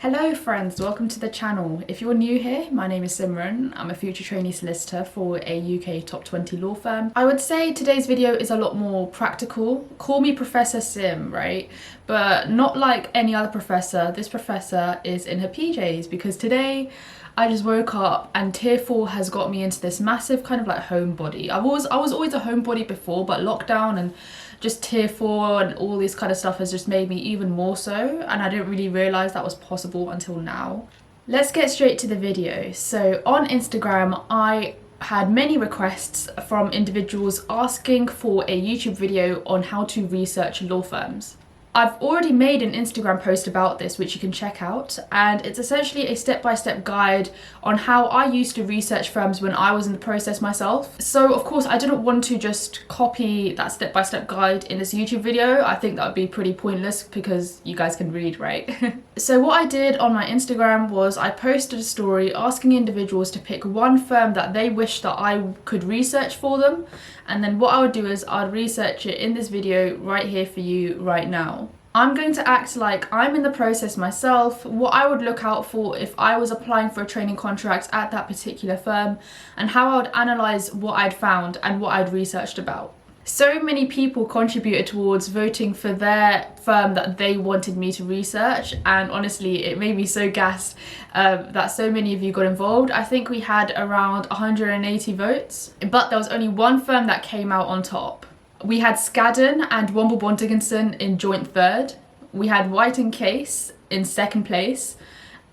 Hello friends, welcome to the channel. If you're new here, my name is Simran. I'm a future trainee solicitor for a UK top 20 law firm. I would say today's video is a lot more practical. Call me Professor Sim, right? But not like any other professor. This professor is in her PJs because today I just woke up and Tier 4 has got me into this massive kind of like homebody. I was always a homebody before, but lockdown and just Tier 4 and all this kind of stuff has just made me even more so, and I didn't really realise that was possible until now. Let's get straight to the video. So on Instagram, I had many requests from individuals asking for a YouTube video on how to research law firms. I've already made an Instagram post about this, which you can check out, and it's essentially a step-by-step guide on how I used to research firms when I was in the process myself. So of course I didn't want to just copy that step-by-step guide in this YouTube video. I think that would be pretty pointless because you guys can read, right? So what I did on my Instagram was I posted a story asking individuals to pick one firm that they wish that I could research for them, and then what I would do is I'd research it in this video right here for you right now. I'm going to act like I'm in the process myself, what I would look out for if I was applying for a training contract at that particular firm, and how I would analyse what I'd found and what I'd researched about. So many people contributed towards voting for their firm that they wanted me to research, and honestly it made me so gassed that so many of you got involved. I think we had around 180 votes, but there was only one firm that came out on top. We had Skadden and Womble Bondigenson in joint third. We had White and Case in second place.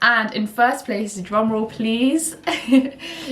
And in first place, drumroll please,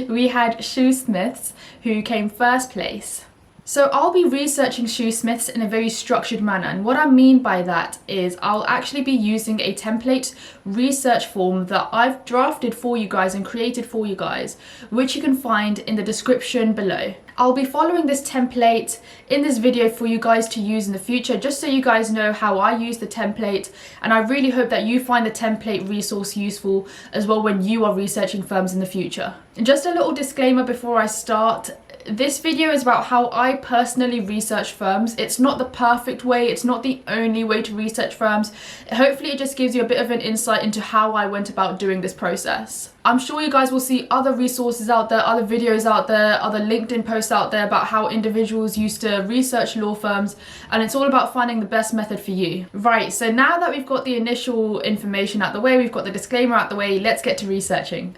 we had Shoesmiths, who came first place. So I'll be researching Shoesmiths in a very structured manner, and what I mean by that is I'll actually be using a template research form that I've drafted for you guys and created for you guys, which you can find in the description below. I'll be following this template in this video for you guys to use in the future, just so you guys know how I use the template, and I really hope that you find the template resource useful as well when you are researching firms in the future. Just a little disclaimer before I start. This video is about how I personally research firms. It's not the perfect way, it's not the only way to research firms. Hopefully it just gives you a bit of an insight into how I went about doing this process. I'm sure you guys will see other resources out there, other videos out there, other LinkedIn posts out there about how individuals used to research law firms, and it's all about finding the best method for you. Right, so now that we've got the initial information out the way, we've got the disclaimer out the way, let's get to researching.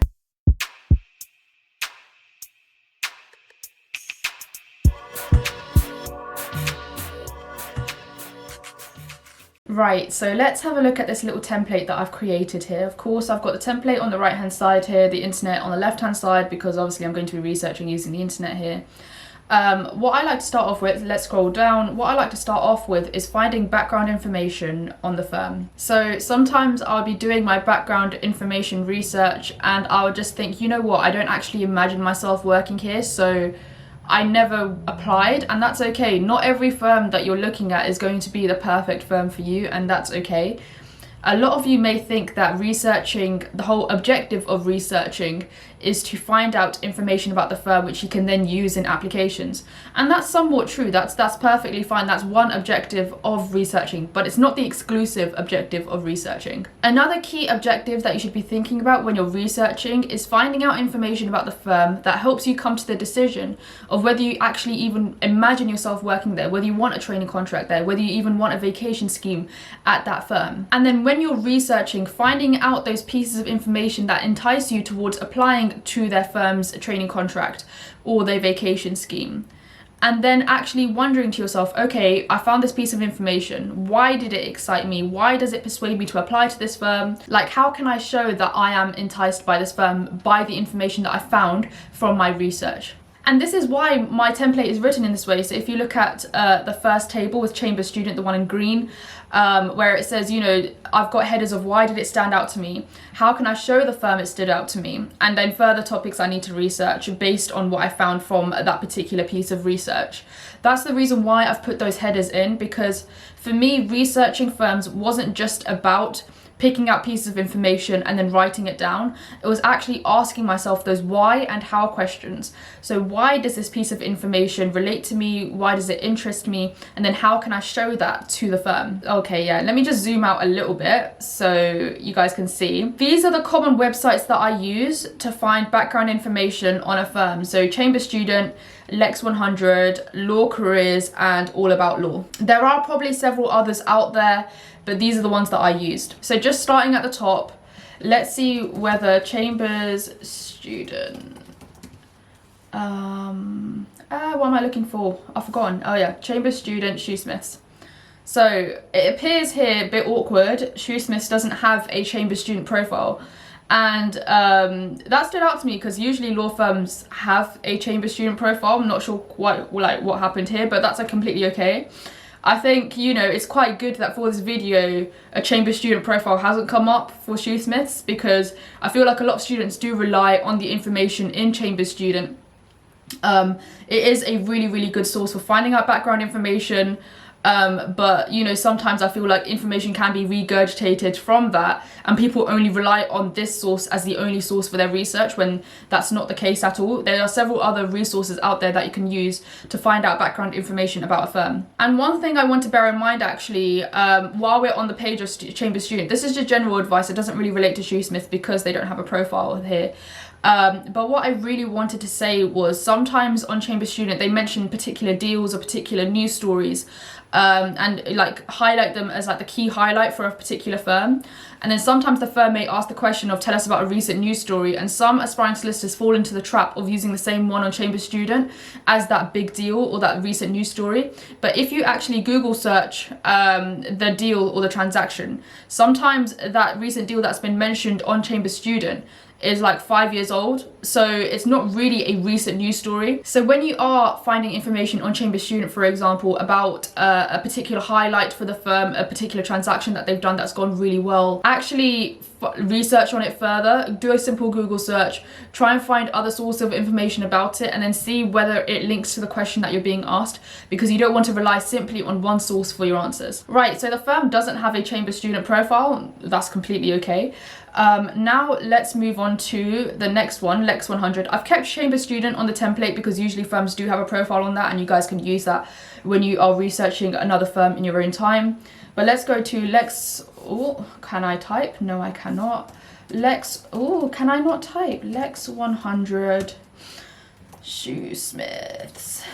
Right, so let's have a look at this little template that I've created here. Of course, I've got the template on the right hand side here, the internet on the left hand side, because obviously I'm going to be researching using the internet here. What I like to start off with, let's scroll down, what I like to start off with is finding background information on the firm. So sometimes I'll be doing my background information research and I'll just think, you know what, I don't actually imagine myself working here, so I never applied, and that's okay. Not every firm that you're looking at is going to be the perfect firm for you, and that's okay. A lot of you may think that researching, the whole objective of researching is to find out information about the firm which you can then use in applications. And that's somewhat true, that's perfectly fine, that's one objective of researching, but it's not the exclusive objective of researching. Another key objective that you should be thinking about when you're researching is finding out information about the firm that helps you come to the decision of whether you actually even imagine yourself working there, whether you want a training contract there, whether you even want a vacation scheme at that firm. And then when you're researching, finding out those pieces of information that entice you towards applying to their firm's training contract or their vacation scheme, and then actually wondering to yourself, okay, I found this piece of information, why did it excite me, why does it persuade me to apply to this firm, like how can I show that I am enticed by this firm by the information that I found from my research. And this is why my template is written in this way. So if you look at the first table with Chamber Student, the one in green, where it says, you know, I've got headers of why did it stand out to me? How can I show the firm it stood out to me? And then further topics I need to research based on what I found from that particular piece of research. That's the reason why I've put those headers in, because for me, researching firms wasn't just about picking out pieces of information and then writing it down. It was actually asking myself those why and how questions. So why does this piece of information relate to me? Why does it interest me? And then how can I show that to the firm? Okay, yeah, let me just zoom out a little bit so you guys can see. These are the common websites that I use to find background information on a firm. So Chamber Student, Lex 100, Law Careers, and All About Law. There are probably several others out there, but these are the ones that I used. So just starting at the top, let's see whether Chambers Student, what am I looking for? I've forgotten. Oh yeah, Chambers Student Shoesmiths. So it appears here a bit awkward. Shoesmiths doesn't have a Chambers Student profile. And that stood out to me because usually law firms have a Chamber Student profile. I'm not sure quite like what happened here, but that's completely okay. I think, you know, it's quite good that for this video a Chamber Student profile hasn't come up for Shoesmiths, because I feel like a lot of students do rely on the information in Chamber Student. It is a really good source for finding out background information. But you know, sometimes I feel like information can be regurgitated from that and people only rely on this source as the only source for their research, when that's not the case at all. There are several other resources out there that you can use to find out background information about a firm. And one thing I want to bear in mind actually, while we're on the page of Chamber Student, this is just general advice, it doesn't really relate to Shoesmith because they don't have a profile here. But what I really wanted to say was sometimes on Chamber Student they mention particular deals or particular news stories, and like highlight them as like the key highlight for a particular firm. And then sometimes the firm may ask the question of tell us about a recent news story, and some aspiring solicitors fall into the trap of using the same one on Chamber Student as that big deal or that recent news story. But if you actually Google search the deal or the transaction, sometimes that recent deal that's been mentioned on Chamber Student is like 5 years old, so it's not really a recent news story. So when you are finding information on Chamber Student, for example, about a particular highlight for the firm, a particular transaction that they've done that's gone really well, actually research on it further, do a simple Google search, try and find other sources of information about it, and then see whether it links to the question that you're being asked, because you don't want to rely simply on one source for your answers. Right, so the firm doesn't have a Chamber Student profile, that's completely okay. Now let's move on to the next one, Lex 100. I've kept Chamber Student on the template because usually firms do have a profile on that, and you guys can use that when you are researching another firm in your own time. But let's go to Lex, oh, can I type? No, I cannot. Lex, oh, can I not type? Lex 100 Shoesmiths.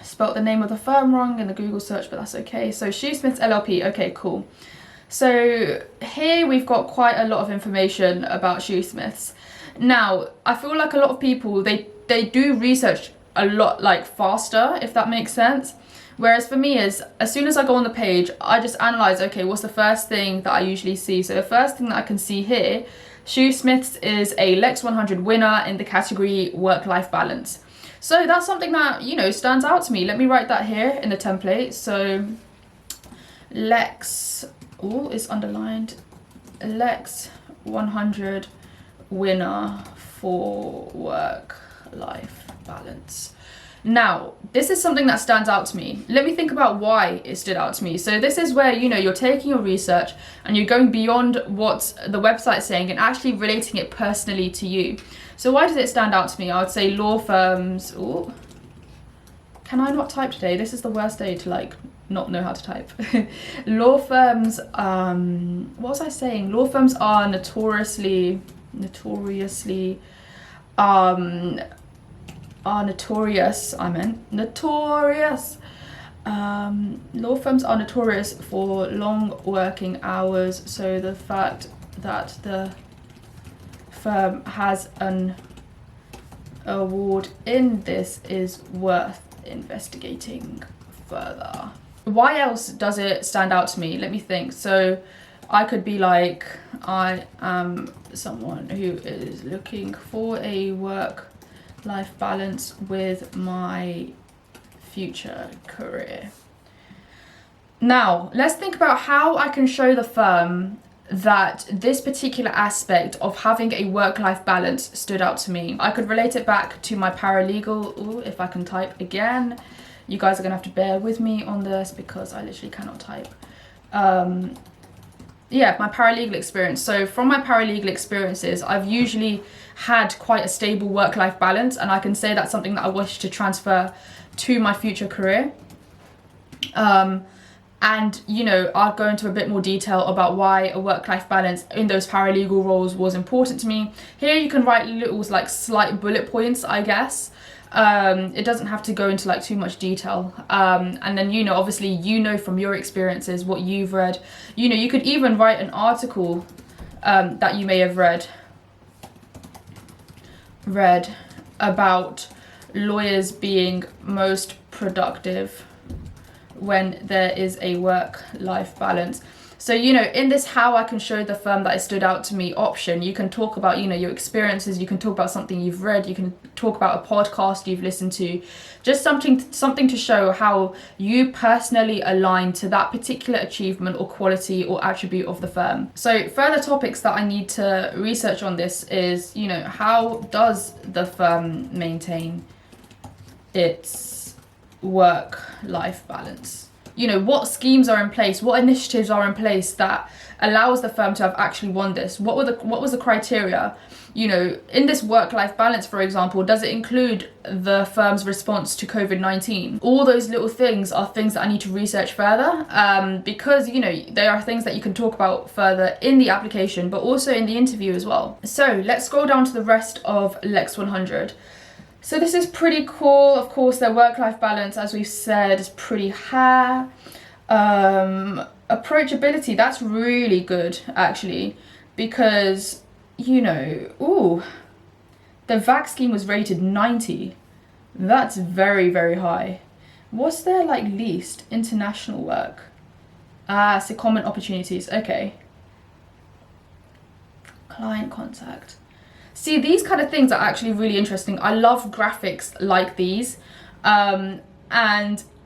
Spelt the name of the firm wrong in the Google search, but that's okay. So Shoesmiths LLP, okay, cool. So here we've got quite a lot of information about Shoesmiths. Now, I feel like a lot of people, they do research a lot like faster, if that makes sense. Whereas for me, as soon as I go on the page, I just analyze, okay, what's the first thing that I usually see? So the first thing that I can see here, Shoesmiths is a Lex 100 winner in the category work-life balance. So that's something that, you know, stands out to me. Let me write that here in the template. So Lex, oh, it's underlined, Lex 100 winner for work-life balance. Now, this is something that stands out to me. Let me think about why it stood out to me. So this is where, you know, you're taking your research and you're going beyond what the website's saying and actually relating it personally to you. So why does it stand out to me? I would say law firms, oh, can I not type today? This is the worst day to like not know how to type. Law firms, what was I saying? Law firms are notoriously, notorious, law firms are notorious for long working hours, so the fact that the firm has an award in this is worth investigating further. Why else does it stand out to me? Let me think. So I could be like, I am someone who is looking for a work-life balance with my future career. Now, let's think about how I can show the firm that this particular aspect of having a work-life balance stood out to me. I could relate it back to my paralegal. Ooh, if I can type again. You guys are gonna have to bear with me on this because I literally cannot type. yeah, my paralegal experience. So from my paralegal experiences, I've usually had quite a stable work-life balance, and I can say that's something that I wish to transfer to my future career. And, you know, I'll go into a bit more detail about why a work-life balance in those paralegal roles was important to me. Here you can write little, like, slight bullet points, I guess. It doesn't have to go into, like, too much detail. And then, you know, obviously, you know from your experiences what you've read. You know, you could even write an article that you may have read about lawyers being most productive when there is a work-life balance. So, you know, in this how I can show the firm that it stood out to me option, you can talk about, you know, your experiences, you can talk about something you've read, you can talk about a podcast you've listened to, just something to show how you personally align to that particular achievement or quality or attribute of the firm. So further topics that I need to research on this is, you know, how does the firm maintain its work-life balance? You know, what schemes are in place, what initiatives are in place that allows the firm to have actually won this? What was the criteria? You know, in this work-life balance, for example, does it include the firm's response to COVID-19? All those little things are things that I need to research further, because, you know, there are things that you can talk about further in the application, but also in the interview as well. So let's scroll down to the rest of Lex 100. So this is pretty cool. Of course, their work-life balance, as we've said, is pretty high. Approachability, that's really good, actually, because, you know, the VAC scheme was rated 90. That's very, very high. What's their, like, least? International work. Secondment opportunities. Okay. Client contact. See, these kind of things are actually really interesting. I love graphics like these. And,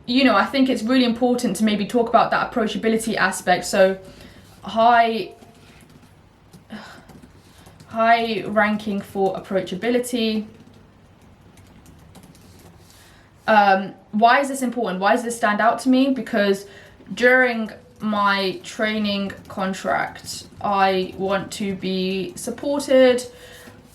you know, I think it's really important to maybe talk about that approachability aspect. So high ranking for approachability. Why is this important? Why does this stand out to me? Because during my training contract, I want to be supported.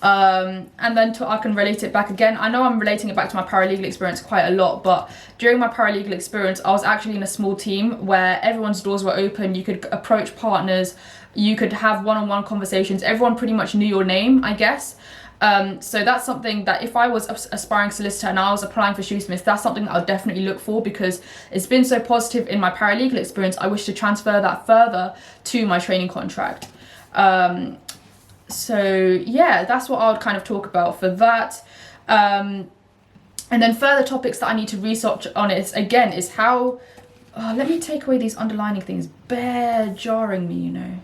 And then I can relate it back again. I know I'm relating it back to my paralegal experience quite a lot, but during my paralegal experience, I was actually in a small team where everyone's doors were open. You could approach partners, you could have one-on-one conversations. Everyone pretty much knew your name, I guess. So that's something that if I was aspiring solicitor and I was applying for Shoosmiths, that's something that I'll definitely look for, because it's been so positive in my paralegal experience. I wish to transfer that further to my training contract. So yeah, that's what I would kind of talk about for that. And then further topics that I need to research on is how, let me take away these underlining things, bare jarring me, you know.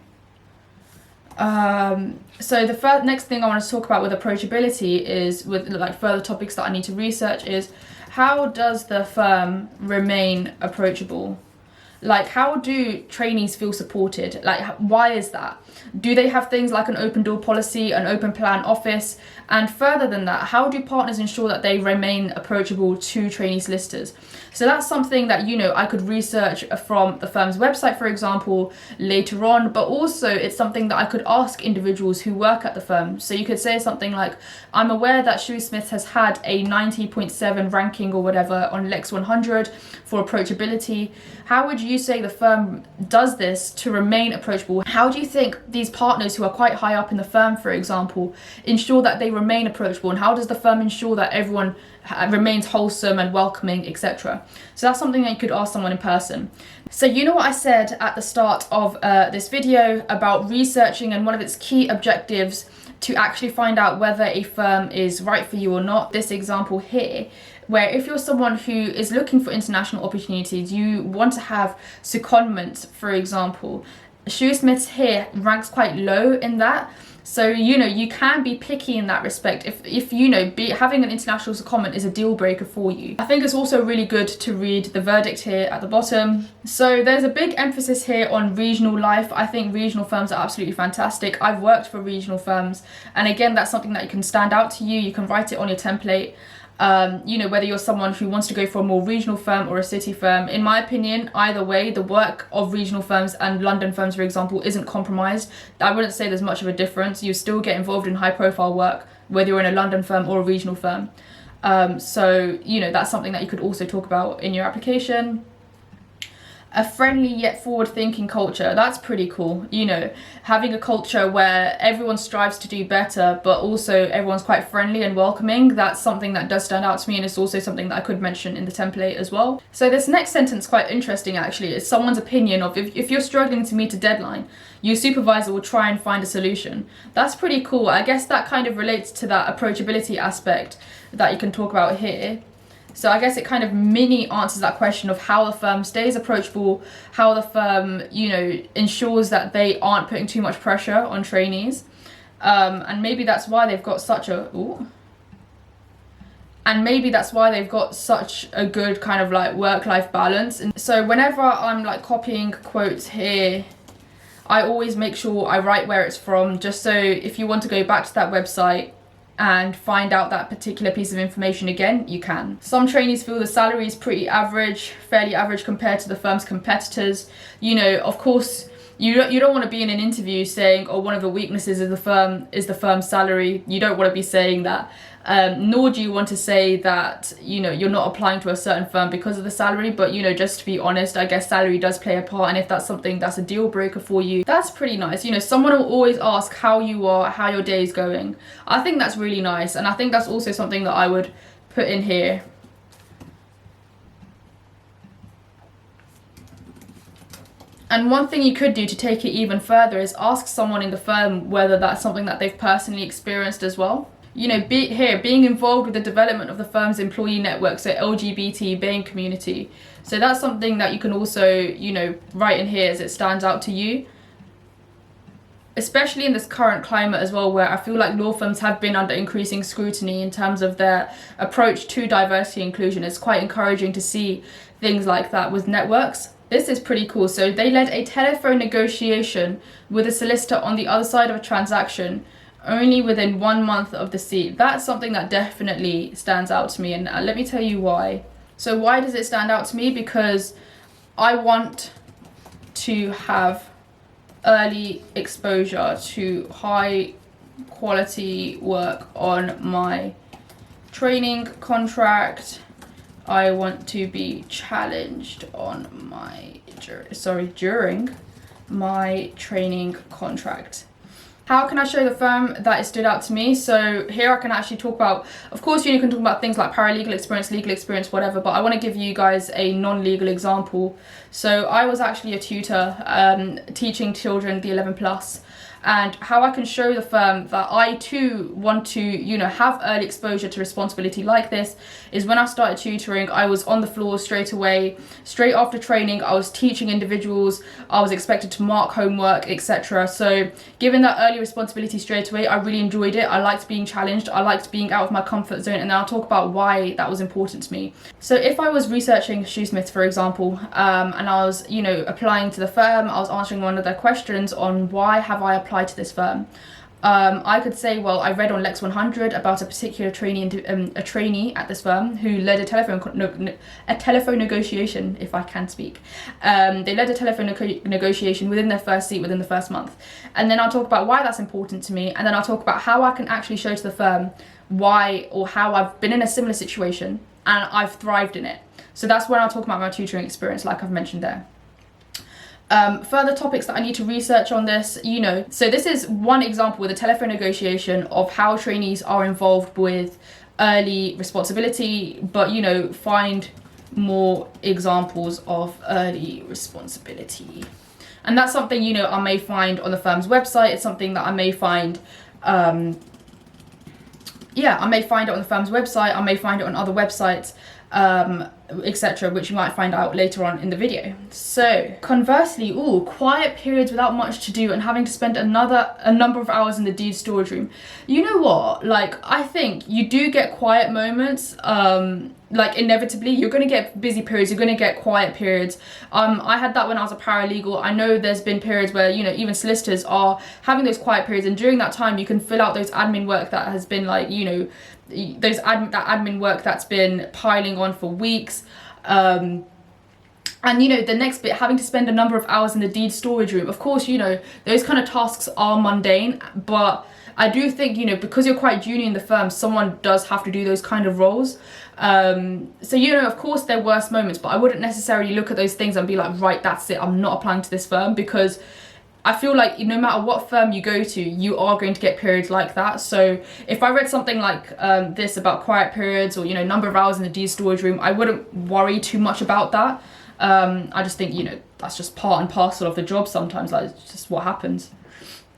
So the next thing I want to talk about with approachability is, with like further topics that I need to research, is how does the firm remain approachable? Like, how do trainees feel supported? Like, why is that? Do they have things like an open door policy, an open plan office? And further than that, how do partners ensure that they remain approachable to trainee solicitors? So that's something that, you know, I could research from the firm's website, for example, later on, but also it's something that I could ask individuals who work at the firm. So you could say something like, I'm aware that Shoosmiths has had a 90.7 ranking or whatever on Lex 100 for approachability. How would you say the firm does this to remain approachable? How do you think these partners who are quite high up in the firm, for example, ensure that they remain approachable? And how does the firm ensure that everyone remains wholesome and welcoming, etc.? So that's something that you could ask someone in person. So you know what I said at the start of this video about researching, and one of its key objectives to actually find out whether a firm is right for you or not. This example here, where if you're someone who is looking for international opportunities, you want to have secondments, for example. Shoosmiths here ranks quite low in that. So, you know, you can be picky in that respect if you know, having an international secondment is a deal breaker for you. I think it's also really good to read the verdict here at the bottom. So there's a big emphasis here on regional life. I think regional firms are absolutely fantastic. I've worked for regional firms, and again, that's something that you can stand out to you. You can write it on your template. You know, whether you're someone who wants to go for a more regional firm or a city firm. In my opinion, either way, the work of regional firms and London firms, for example, isn't compromised. I wouldn't say there's much of a difference. You still get involved in high profile work, whether you're in a London firm or a regional firm. So, you know, that's something that you could also talk about in your application. A friendly yet forward-thinking culture. That's pretty cool. You know, having a culture where everyone strives to do better, but also everyone's quite friendly and welcoming. That's something that does stand out to me, and it's also something that I could mention in the template as well. So this next sentence is quite interesting, actually. It's someone's opinion of if you're struggling to meet a deadline, your supervisor will try and find a solution. That's pretty cool. I guess that kind of relates to that approachability aspect that you can talk about here. So I guess it kind of mini answers that question of how the firm stays approachable, how the firm, you know, ensures that they aren't putting too much pressure on trainees. And maybe that's why they've got such a, good kind of like work-life balance. And so whenever I'm like copying quotes here, I always make sure I write where it's from, just so if you want to go back to that website and find out that particular piece of information again, you can. Some trainees feel the salary is pretty average, fairly average compared to the firm's competitors. You know, of course, you don't want to be in an interview saying, oh, one of the weaknesses of the firm is the firm's salary. You don't want to be saying that. Nor do you want to say that, you know, you're not applying to a certain firm because of the salary. But, you know, just to be honest, I guess salary does play a part. And if that's something that's a deal breaker for you, that's pretty nice. You know, someone will always ask how you are, how your day is going. I think that's really nice. And I think that's also something that I would put in here. And one thing you could do to take it even further is ask someone in the firm whether that's something that they've personally experienced as well. You know, being involved with the development of the firm's employee network, so LGBT BAME community. So that's something that you can also, you know, write in here as it stands out to you. Especially in this current climate as well, where I feel like law firms have been under increasing scrutiny in terms of their approach to diversity and inclusion. It's quite encouraging to see things like that with networks. This is pretty cool. So they led a telephone negotiation with a solicitor on the other side of a transaction only within 1 month of the seat. That's something that definitely stands out to me, and let me tell you why. So why does it stand out to me? Because I want to have early exposure to high quality work on my training contract. I want to be challenged on my during my training contract. How can I show the firm that it stood out to me? So here I can actually talk about, of course, you can talk about things like paralegal experience, legal experience, whatever, but I want to give you guys a non-legal example. So I was actually a tutor teaching children, the 11 plus, and how I can show the firm that I too want to, you know, have early exposure to responsibility like this is when I started tutoring, I was on the floor straight away. Straight after training, I was teaching individuals, I was expected to mark homework, etc. So given that early responsibility straight away, I really enjoyed it. I liked being challenged, I liked being out of my comfort zone, and then I'll talk about why that was important to me. So if I was researching shoesmiths, for example, and I was, you know, applying to the firm, I was answering one of their questions on why have I applied to this firm. I could say, well, I read on Lex 100 about a particular trainee at this firm who led a telephone negotiation, if I can speak. They led a telephone negotiation within their first seat within the first month. And then I'll talk about why that's important to me, and then I'll talk about how I can actually show to the firm why or how I've been in a similar situation and I've thrived in it. So that's when I'll talk about my tutoring experience, like I've mentioned there. Further topics that I need to research on this, you know, so this is one example with a telephone negotiation of how trainees are involved with early responsibility, but, you know, find more examples of early responsibility. And that's something, you know, I may find on the firm's website. It's something that I may find, I may find it on the firm's website. I may find it on other websites. etc., which you might find out later on in the video. So conversely, quiet periods without much to do and having to spend a number of hours in the deed storage room. You know what, like, I think you do get quiet moments. Like, inevitably you're going to get busy periods, you're going to get quiet periods. I had that when I was a paralegal. I know there's been periods where, you know, even solicitors are having those quiet periods, and during that time you can fill out those admin work that has been, like, you know, that admin work that's been piling on for weeks. And, you know, the next bit, having to spend a number of hours in the deed storage room. Of course, you know, those kind of tasks are mundane, but I do think, you know, because you're quite junior in the firm, someone does have to do those kind of roles. So, you know, of course there are worse moments, but I wouldn't necessarily look at those things and be like, right, that's it, I'm not applying to this firm, because I feel like no matter what firm you go to, you are going to get periods like that. So if I read something like this about quiet periods, or, you know, number of hours in the deed storage room, I wouldn't worry too much about that. I just think, you know, that's just part and parcel of the job sometimes. Like, it's just what happens.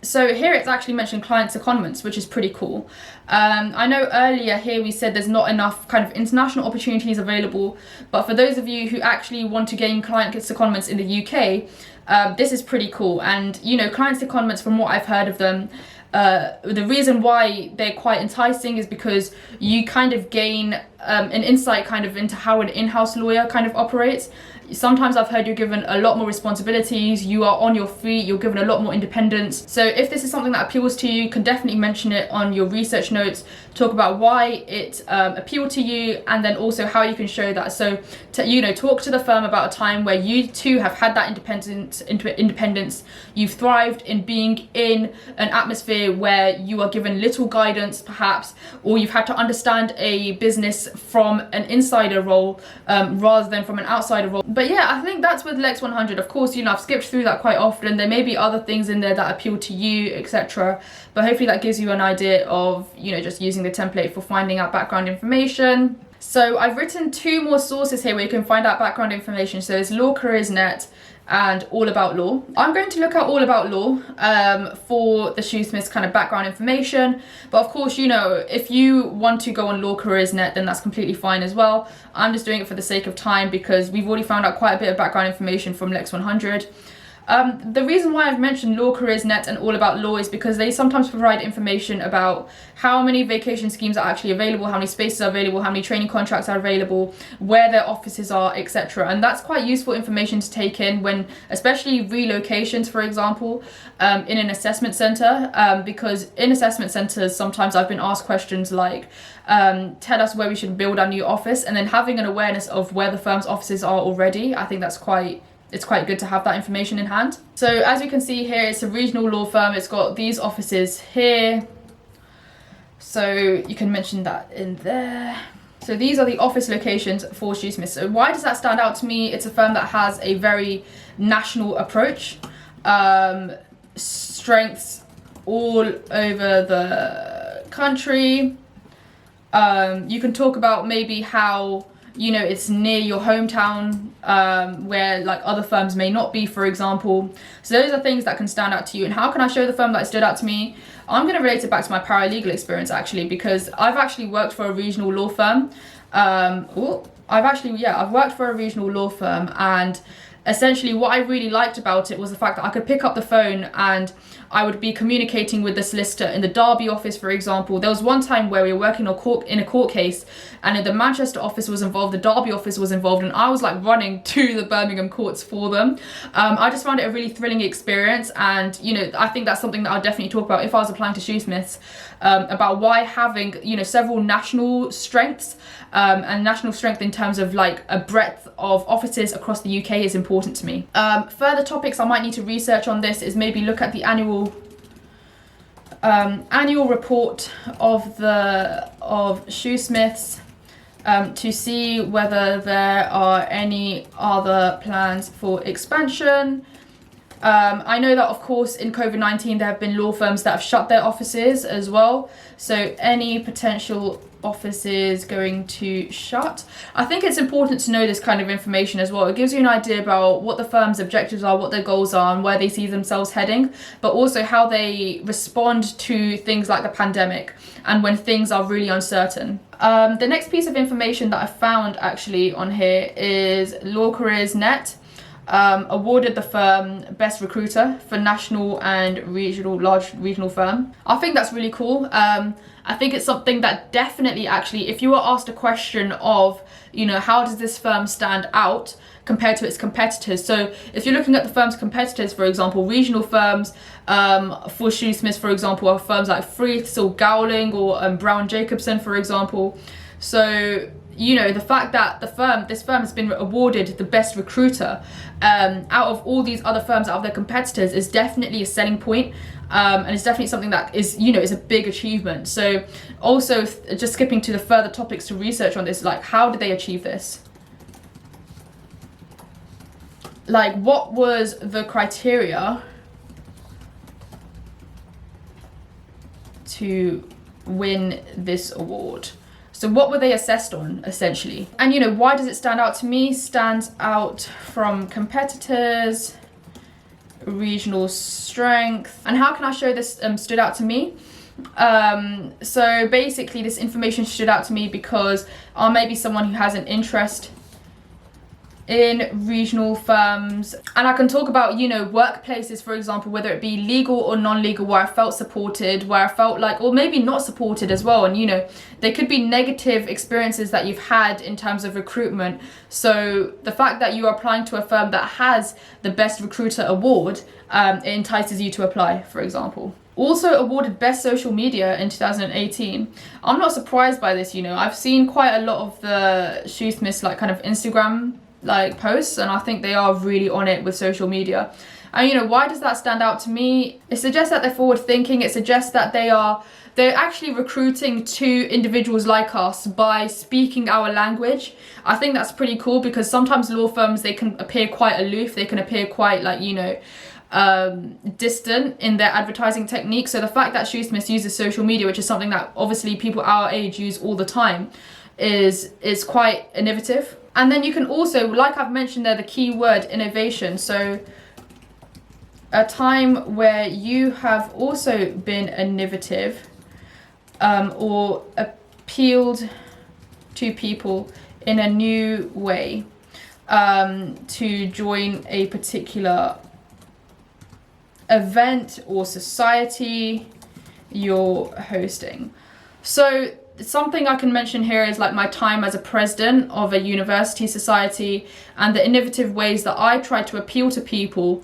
So here it's actually mentioned client secondments, which is pretty cool. I know earlier here we said there's not enough kind of international opportunities available, but for those of you who actually want to gain client secondments in the UK, this is pretty cool. And, you know, client secondments, from what I've heard of them, the reason why they're quite enticing is because you kind of gain an insight kind of into how an in-house lawyer kind of operates. Sometimes I've heard you're given a lot more responsibilities, you are on your feet, you're given a lot more independence. So if this is something that appeals to you, you can definitely mention it on your research notes, talk about why it appealed to you, and then also how you can show that. So, you know, talk to the firm about a time where you too have had that independence, you've thrived in being in an atmosphere where you are given little guidance perhaps, or you've had to understand a business from an insider role rather than from an outsider role. But yeah, I think that's with Lex 100. Of course, you know, I've skipped through that quite often. There may be other things in there that appeal to you, etc. But hopefully that gives you an idea of, you know, just using the template for finding out background information. So I've written 2 more sources here where you can find out background information. So there's Law Careers Net and All About Law. I'm going to look at All About Law for the Shoesmiths kind of background information, but of course, you know, if you want to go on Law Careers Net, then that's completely fine as well. I'm just doing it for the sake of time because we've already found out quite a bit of background information from Lex 100. The reason why I've mentioned Law Careers Net and All About Law is because they sometimes provide information about how many vacation schemes are actually available, how many spaces are available, how many training contracts are available, where their offices are, etc. And that's quite useful information to take in when, especially relocations, for example, in an assessment centre, because in assessment centres sometimes I've been asked questions like, tell us where we should build our new office, and then having an awareness of where the firm's offices are already, I think it's quite good to have that information in hand. So as you can see here, it's a regional law firm. It's got these offices here. So you can mention that in there. So these are the office locations for Shoesmiths. So why does that stand out to me? It's a firm that has a very national approach. Strengths all over the country. You can talk about maybe how, you know, it's near your hometown, where like other firms may not be, for example. So those are things that can stand out to you. And how can I show the firm that stood out to me? I'm going to relate it back to my paralegal experience, actually, because I've actually worked for a regional law firm. I've worked for a regional law firm, and essentially what I really liked about it was the fact that I could pick up the phone and I would be communicating with the solicitor in the Derby office, for example. There was one time where we were working in a court case, and the Manchester office was involved, the Derby office was involved, and I was like running to the Birmingham courts for them. I just found it a really thrilling experience, and, you know, I think that's something that I'll definitely talk about if I was applying to Shoesmiths, about why having, you know, several national strengths, and national strength in terms of like a breadth of offices across the UK is important to me. Further topics I might need to research on this is maybe look at the annual report of Shoesmiths, to see whether there are any other plans for expansion. I know that, of course, in COVID-19, there have been law firms that have shut their offices as well. So any potential offices going to shut. I think it's important to know this kind of information as well. It gives you an idea about what the firm's objectives are, what their goals are, and where they see themselves heading, but also how they respond to things like the pandemic and when things are really uncertain. The next piece of information that I found actually on here is Law Careers Net awarded the firm Best Recruiter for national and large regional firm. I think that's really cool. I think it's something that definitely, actually, if you were asked a question of, you know, how does this firm stand out compared to its competitors? So if you're looking at the firm's competitors, for example, regional firms for shoesmiths, for example, are firms like Freeths or Gowling or Brown Jacobson, for example. So, you know, the fact that this firm has been awarded the Best Recruiter out of all these other firms, out of their competitors, is definitely a selling point. And it's definitely something that is, you know, is a big achievement. So also, just skipping to the further topics to research on this, like, how did they achieve this? Like, what was the criteria to win this award? So what were they assessed on, essentially? And, you know, why does it stand out to me? Stands out from competitors, regional strength. And how can I show this stood out to me? So basically, this information stood out to me because I may be someone who has an interest in regional firms, and I can talk about, you know, workplaces, for example, whether it be legal or non-legal, where I felt supported, where I felt like, or maybe not supported as well. And, you know, there could be negative experiences that you've had in terms of recruitment. So the fact that you are applying to a firm that has the Best Recruiter award, it entices you to apply, for example. Also awarded Best Social Media in 2018. I'm not surprised by this, you know. I've seen quite a lot of the shoesmiths, like, kind of Instagram like posts, and I think they are really on it with social media. And, you know, why does that stand out to me? It suggests that they're forward thinking. It suggests that they're actually recruiting to individuals like us by speaking our language. I think that's pretty cool, because sometimes law firms, they can appear quite aloof, they can appear quite, like, you know, distant in their advertising technique. So the fact that shoesmiths uses social media, which is something that obviously people our age use all the time, is quite innovative. And then you can also, like I've mentioned there, the key word innovation. So a time where you have also been innovative or appealed to people in a new way to join a particular event or society you're hosting. So something I can mention here is, like, my time as a president of a university society and the innovative ways that I tried to appeal to people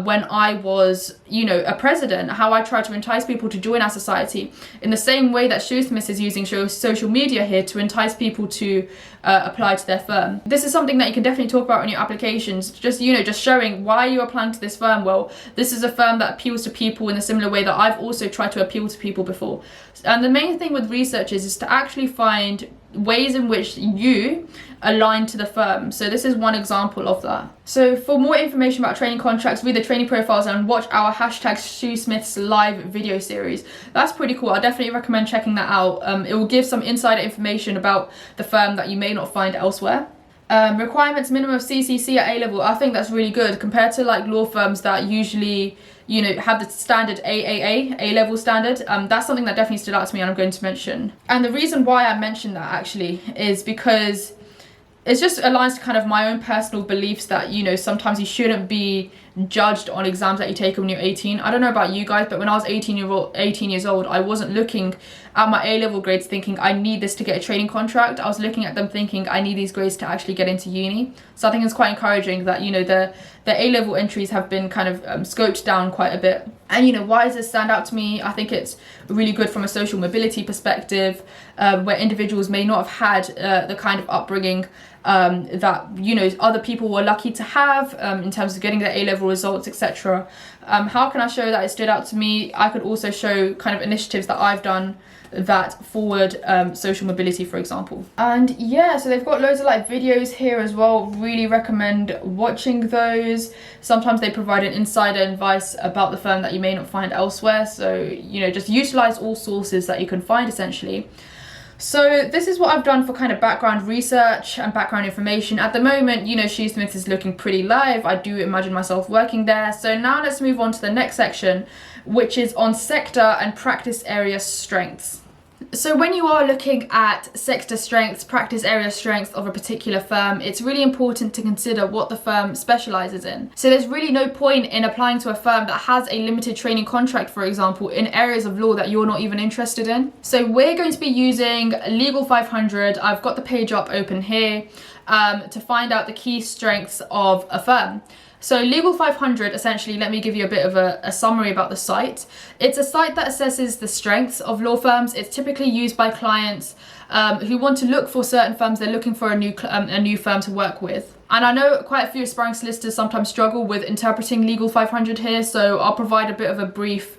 when I was, you know, a president, how I tried to entice people to join our society, in the same way that Shoesmiths is using social media here to entice people to apply to their firm. This is something that you can definitely talk about in your applications, just, you know, just showing why you're applying to this firm. Well, this is a firm that appeals to people in a similar way that I've also tried to appeal to people before. And the main thing with research is to actually find ways in which you align to the firm. So this is one example of that. So for more information about training contracts, read the training profiles and watch our #Shoesmiths live video series. That's pretty cool. I definitely recommend checking that out. It will give some insider information about the firm that you may not find elsewhere. Requirements: minimum of CCC at A-level. I think that's really good compared to, like, law firms that usually, you know, have the standard AAA, A-level standard. That's something that definitely stood out to me and I'm going to mention. And the reason why I mentioned that actually is because it just aligns to kind of my own personal beliefs that, you know, sometimes you shouldn't be judged on exams that you take when you're 18. I don't know about you guys, but when I was 18 years old, I wasn't looking at my A-level grades thinking I need this to get a training contract. I was looking at them thinking I need these grades to actually get into uni. So I think it's quite encouraging that, you know, the A-level entries have been kind of scoped down quite a bit. And, you know, why does this stand out to me? I think it's really good from a social mobility perspective, where individuals may not have had the kind of upbringing that, you know, other people were lucky to have in terms of getting their A-level results, etc. How can I show that it stood out to me? I could also show kind of initiatives that I've done that forward social mobility, for example. And yeah, so they've got loads of like videos here as well. Really recommend watching those. Sometimes they provide an insider advice about the firm that you may not find elsewhere, so you know, just utilize all sources that you can find essentially. So this is what I've done for kind of background research and background information. At the moment, you know, Shoosmiths is looking pretty live. I do imagine myself working there. So now let's move on to the next section, which is on sector and practice area strengths. So when you are looking at sector strengths, practice area strengths of a particular firm, it's really important to consider what the firm specializes in. So there's really no point in applying to a firm that has a limited training contract, for example, in areas of law that you're not even interested in. So we're going to be using Legal 500. I've got the page up open here to find out the key strengths of a firm. So Legal 500, essentially, let me give you a bit of a summary about the site. It's a site that assesses the strengths of law firms. It's typically used by clients who want to look for certain firms. They're looking for a new firm to work with. And I know quite a few aspiring solicitors sometimes struggle with interpreting Legal 500 here, so I'll provide a bit of a brief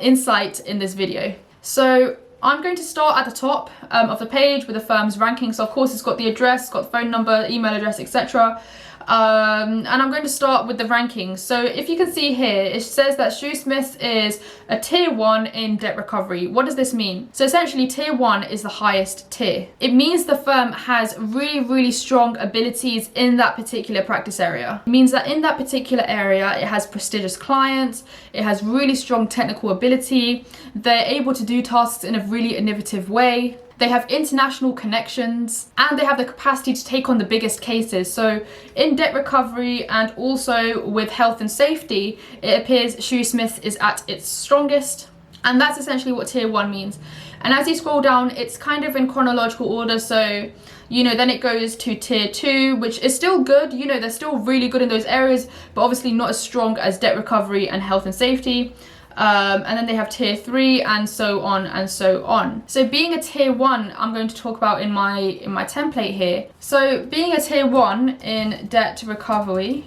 insight in this video. So I'm going to start at the top of the page with the firm's ranking. So of course it's got the address, it's got phone number, email address, etc. And I'm going to start with the rankings. So if you can see here, it says that Shoosmiths is a tier 1 in debt recovery. What does this mean? So essentially tier 1 is the highest tier. It means the firm has really strong abilities in that particular practice area. It means that in that particular area, it has prestigious clients, it has really strong technical ability, they're able to do tasks in a really innovative way. They have international connections and they have the capacity to take on the biggest cases. So in debt recovery and also with health and safety, it appears Shoosmiths is at its strongest. And that's essentially what tier 1 means. And as you scroll down, it's kind of in chronological order. So, you know, then it goes to tier 2, which is still good. You know, they're still really good in those areas, but obviously not as strong as debt recovery and health and safety. And then they have tier 3 and so on and so on. So being a tier 1, I'm going to talk about in my template here. So being a tier 1 in debt recovery,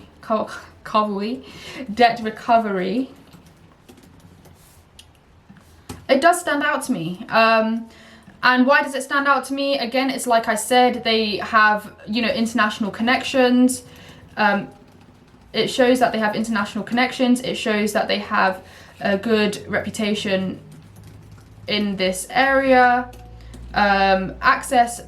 it does stand out to me. And why does it stand out to me? Again, it's like I said, they have, you know, international connections. It shows that they have international connections. It shows that they have a good reputation in this area, access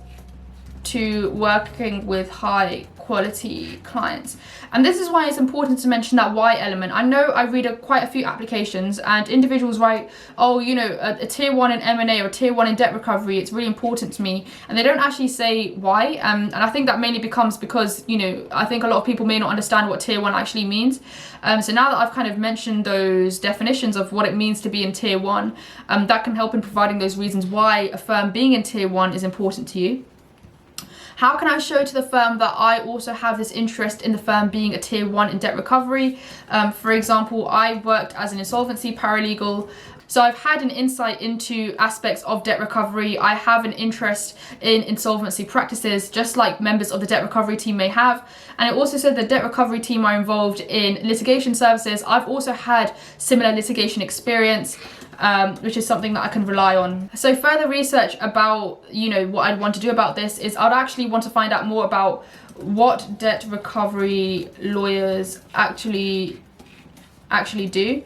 to working with high quality clients. And this is why it's important to mention that why element. I know I read quite a few applications and individuals write, oh, you know, a tier 1 in M&A or tier 1 in debt recovery, it's really important to me. And they don't actually say why. And I think that mainly becomes because, you know, I think a lot of people may not understand what tier 1 actually means. So now that I've kind of mentioned those definitions of what it means to be in tier 1, that can help in providing those reasons why a firm being in tier 1 is important to you. How can I show to the firm that I also have this interest in the firm being a tier 1 in debt recovery? For example, I worked as an insolvency paralegal, so I've had an insight into aspects of debt recovery. I have an interest in insolvency practices, just like members of the debt recovery team may have. And it also said the debt recovery team are involved in litigation services. I've also had similar litigation experience, which is something that I can rely on. So further research about, you know, what I'd want to do about this is I'd actually want to find out more about what debt recovery lawyers actually do.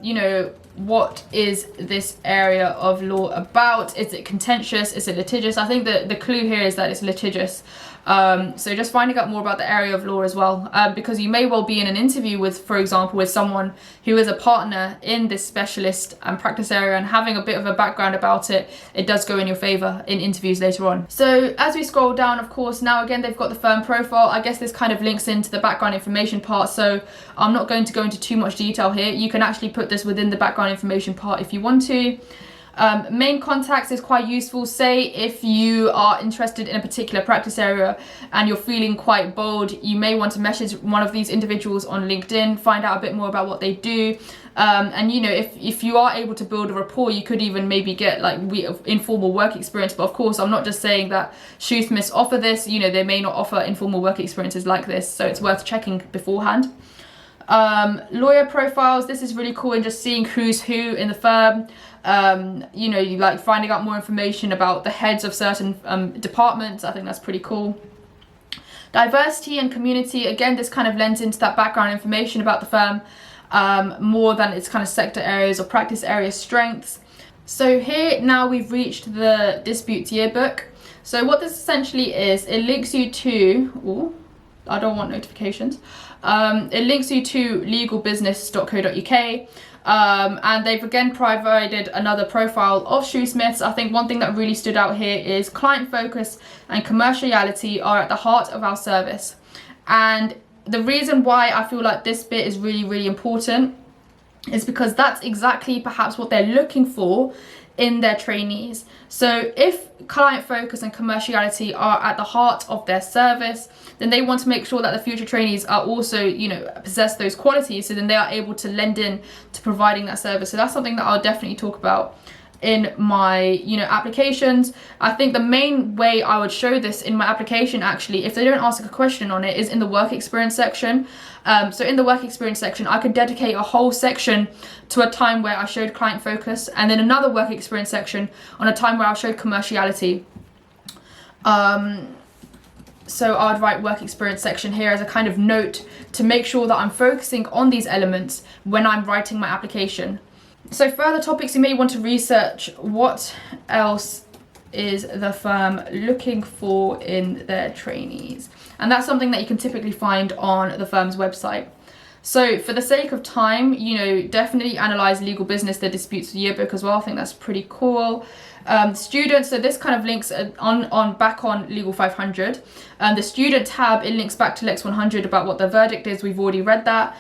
You know, what is this area of law about? Is it contentious? Is it litigious? I think that the clue here is that it's litigious. So just finding out more about the area of law as well, because you may well be in an interview with, for example, with someone who is a partner in this specialist and practice area, and having a bit of a background about it, it does go in your favor in interviews later on. So as we scroll down, of course, now again, they've got the firm profile. I guess this kind of links into the background information part, so I'm not going to go into too much detail here. You can actually put this within the background information part if you want to. Main contacts is quite useful. Say if you are interested in a particular practice area and you're feeling quite bold, you may want to message one of these individuals on LinkedIn, find out a bit more about what they do. And you know, if you are able to build a rapport, you could even maybe get like informal work experience. But of course, I'm not just saying that shoesmiths offer this. You know, they may not offer informal work experiences like this, so it's worth checking beforehand. Lawyer profiles, this is really cool, and just seeing who's who in the firm. You know, you like finding out more information about the heads of certain departments. I think that's pretty cool. Diversity and community, again, this kind of lends into that background information about the firm more than its kind of sector areas or practice area strengths. So here now we've reached the disputes yearbook. So what this essentially is, it links you to, I don't want notifications. It links you to legalbusiness.co.uk. And they've again provided another profile of shoesmiths. I think one thing that really stood out here is client focus and commerciality are at the heart of our service. And the reason why I feel like this bit is really, really important is because that's exactly perhaps what they're looking for in their trainees. So if client focus and commerciality are at the heart of their service, then they want to make sure that the future trainees are also, you know, possess those qualities, so then they are able to lend in to providing that service. So that's something that I'll definitely talk about in my, you know, applications. I think the main way I would show this in my application, actually, if they don't ask a question on it, is in the work experience section. So in the work experience section, I could dedicate a whole section to a time where I showed client focus, and then another work experience section on a time where I showed commerciality. So I would write work experience section here as a kind of note to make sure that I'm focusing on these elements when I'm writing my application. So further topics you may want to research: what else is the firm looking for in their trainees? And that's something that you can typically find on the firm's website. So for the sake of time, you know, definitely analyze Legal Business, the disputes yearbook as well. I think that's pretty cool. Students, so this kind of links back on Legal 500. The student tab, it links back to Lex 100 about what the verdict is. We've already read that.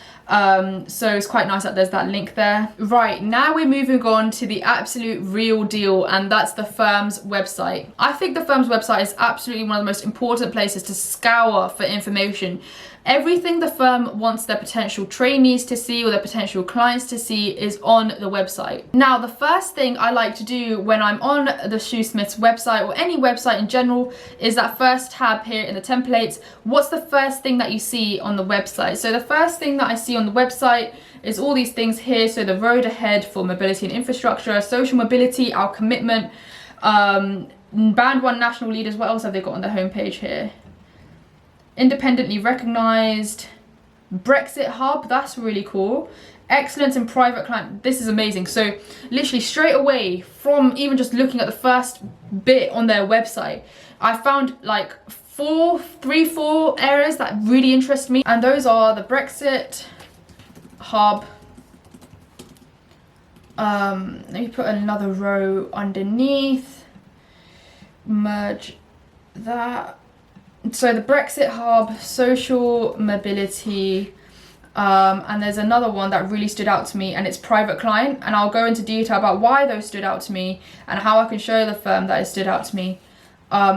So it's quite nice that there's that link there. Right, now we're moving on to the absolute real deal, and that's the firm's website. I think the firm's website is absolutely one of the most important places to scour for information. Everything the firm wants their potential trainees to see or their potential clients to see is on the website. Now, the first thing I like to do when I'm on the Shoesmiths website, or any website in general, is that first tab here in the templates. What's the first thing that you see on the website? So the first thing that I see on the website is all these things here. So the road ahead for mobility and infrastructure, social mobility, our commitment, Band 1 national leaders. What else have they got on the homepage here? Independently recognised, Brexit hub, that's really cool. Excellence in private client, this is amazing. So literally straight away from even just looking at the first bit on their website, I found like four areas that really interest me, and those are the Brexit hub. Let me put another row underneath, merge that. So the Brexit hub, social mobility, and there's another one that really stood out to me, and it's private client, and I'll go into detail about why those stood out to me and how I can show the firm that it stood out to me.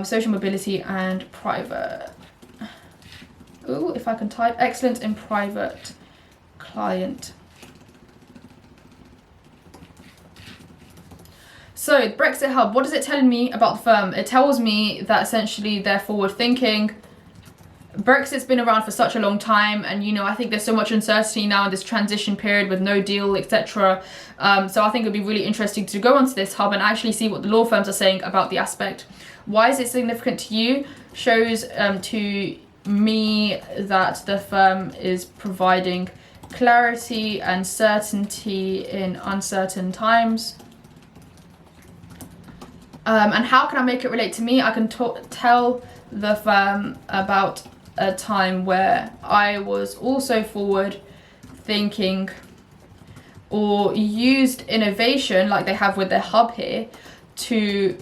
Social mobility and private. Ooh, if I can type, excellent in private client. So Brexit hub, what is it telling me about the firm? It tells me that essentially they're forward thinking. Brexit's been around for such a long time, and you know, I think there's so much uncertainty now in this transition period with no deal, etc. So I think it'd be really interesting to go onto this hub and actually see what the law firms are saying about the aspect. Why is it significant to you? Shows to me that the firm is providing clarity and certainty in uncertain times. And how can I make it relate to me? I can tell the firm about a time where I was also forward thinking or used innovation, like they have with their hub here, to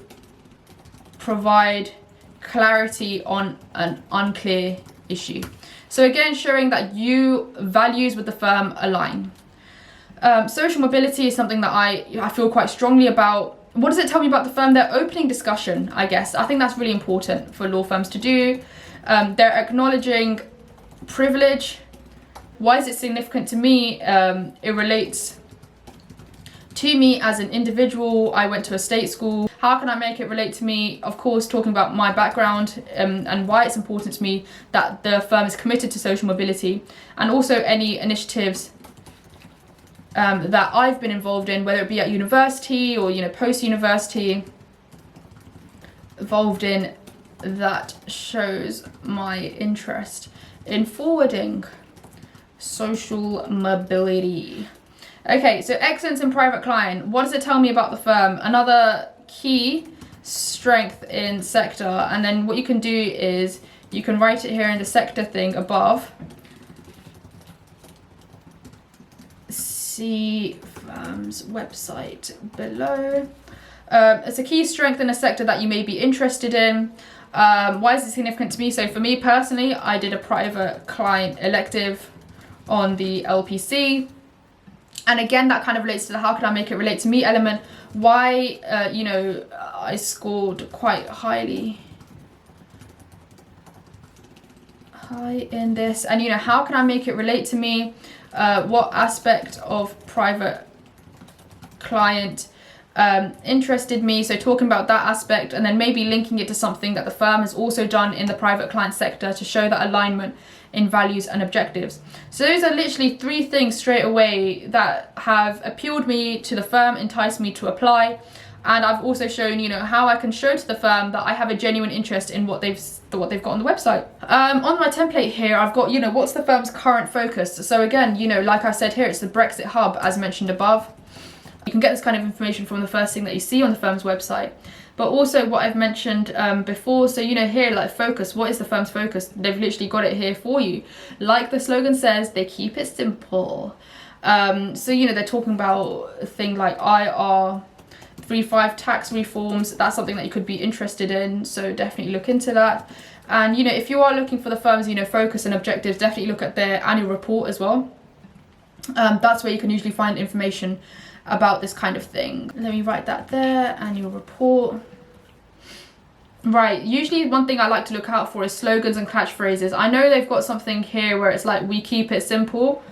provide clarity on an unclear issue. So again, showing that you values with the firm align. Social mobility is something that I feel quite strongly about. what does it tell me about the firm? Their opening discussion, I guess. I think that's really important for law firms to do. They're acknowledging privilege. Why is it significant to me? It relates to me as an individual. I went to a state school. How can I make it relate to me? Of course, talking about my background and why it's important to me that the firm is committed to social mobility, and also any initiatives that I've been involved in, whether it be at university or, you know, post-university, involved in, that shows my interest in forwarding social mobility. Okay, so excellence in private client. What does it tell me about the firm? Another key strength in sector, and then what you can do is you can write it here in the sector thing above. See firm's website below. It's a key strength in a sector that you may be interested in. Why is it significant to me? So for me personally, I did a private client elective on the LPC. And again, that kind of relates to the how can I make it relate to me element. Why, you know, I scored quite high in this. And, you know, how can I make it relate to me? What aspect of private client interested me? So talking about that aspect, and then maybe linking it to something that the firm has also done in the private client sector to show that alignment in values and objectives. So those are literally 3 things straight away that have appealed me to the firm, enticed me to apply. And I've also shown, you know, how I can show to the firm that I have a genuine interest in what they've got on the website. On my template here, I've got, you know, what's the firm's current focus? So again, you know, like I said here, it's the Brexit hub, as mentioned above. You can get this kind of information from the first thing that you see on the firm's website. But also what I've mentioned before, so, you know, here, like focus, what is the firm's focus? They've literally got it here for you. Like the slogan says, they keep it simple. So, you know, they're talking about a thing like IR 35 tax reforms. That's something that you could be interested in, so definitely look into that. And, you know, if you are looking for the firm's, you know, focus and objectives, definitely look at their annual report as well. That's where you can usually find information about this kind of thing. Let me write that there, annual report. Right, usually one thing I like to look out for is slogans and catchphrases. I know they've got something here where it's like, we keep it simple.